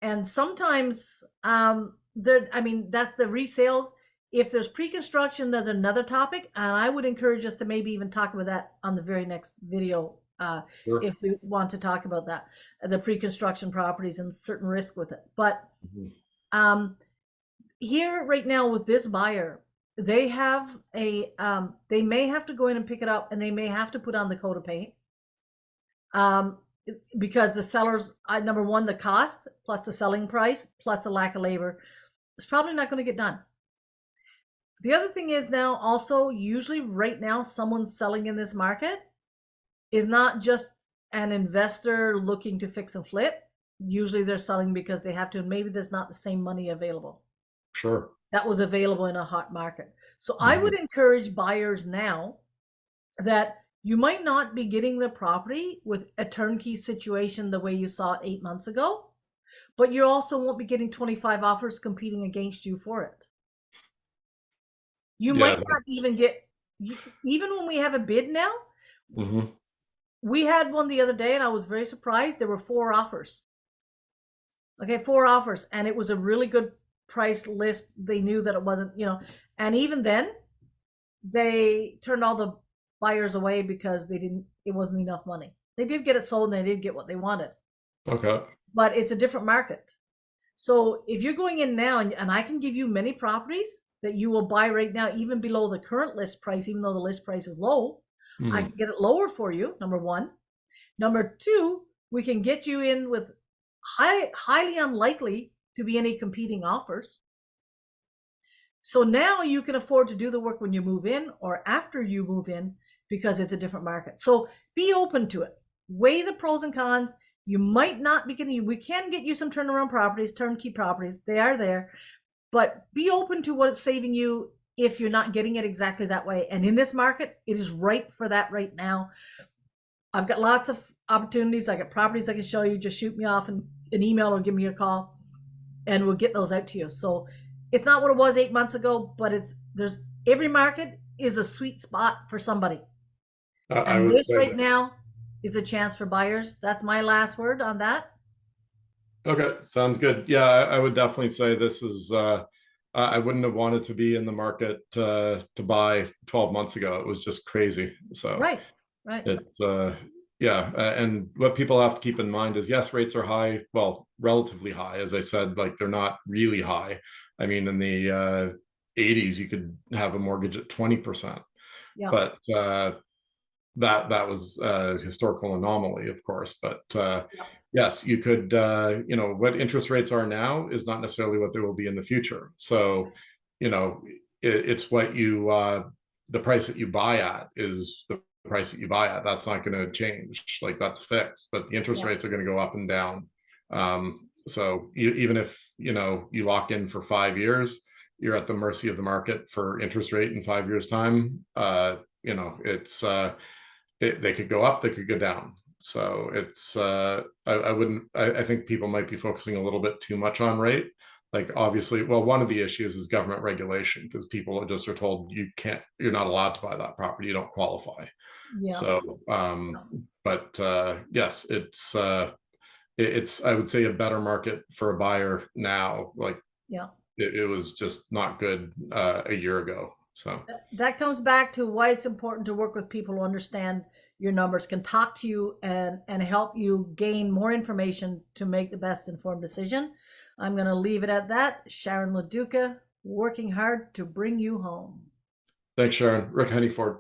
And sometimes I mean, that's the resales. If there's pre-construction, there's another topic, and I would encourage us to maybe even talk about that on the very next video, Sure. if we want to talk about that, the pre-construction properties and certain risk with it. But Mhm. um, here right now with this buyer, they have they may have to go in and pick it up, and they may have to put on the coat of paint. Um, because the sellers, number one, the cost plus the selling price plus the lack of labor is probably not going to get done. The other thing is now also, usually right now, someone selling in this market is not just an investor looking to fix and flip. Usually they're selling because they have to, and maybe there's not the same money available Sure. that was available in a hot market. So I would Mhm. encourage buyers now that you might not be getting the property with a turnkey situation the way you saw it 8 months ago, but you also won't be getting 25 offers competing against you for it. You Yeah. might not even get, even when we have a bid now, Mhm. we had one the other day and I was very surprised. There were 4 offers. Okay, 4 offers. And it was a really good price list. They knew that it wasn't, and even then they turned all the buyers away because it wasn't enough money. They did get it sold and they did get what they wanted, Okay. but it's a different market. So if you're going in now, and I can give you many properties that you will buy right now, even below the current list price, even though the list price is low, I Mhm. can get it lower for you. Number one. Number two, we can get you in with highly unlikely to be any competing offers. So now you can afford to do the work when you move in or after you move in because it's a different market. So be open to it. Weigh the pros and cons. You might not be getting, we can get you some turnaround properties, turnkey properties. They are there, but be open to what it's saving you if you're not getting it exactly that way. And in this market, it is right for that right now. I've got lots of opportunities. I got properties I can show you. Just shoot me off an email or give me a call, and we'll get those out to you. So it's not what it was 8 months ago, but there's every market is a sweet spot for somebody, I and would this say right that. now is a chance for buyers. That's my last word on that. Okay, sounds good. Yeah, I would definitely say this is I wouldn't have wanted to be in the market to buy 12 months ago. It was just crazy. So Right, right. it's yeah, and what people have to keep in mind is yes, rates are high, well, relatively high. As I said, like they're not really high. I mean, in the 80s, you could have a mortgage at 20%, Yeah, but that was a historical anomaly, of course. But yeah, yes, you could, what interest rates are now is not necessarily what they will be in the future. So, you know, it's what the price that you buy at is the price that you buy at. That's not going to change. Like that's fixed, but the interest yeah, rates are going to go up and down. So even if, you lock in for 5 years, you're at the mercy of the market for interest rate in 5 years' time. It's, they could go up, they could go down. So it's I wouldn't I think people might be focusing a little bit too much on rate. Like obviously, well, one of the issues is government regulation because people are told you're not allowed to buy that property, you don't qualify. yeah, So but yes, it's I would say a better market for a buyer now. Like yeah. it was just not good a year ago. So That comes back to why it's important to work with people who understand your numbers, can talk to you and help you gain more information to make the best informed decision. I'm going to leave it at that. Sharon Loduca, working hard to bring you home. thanks, Sharon. Rick Honeyford.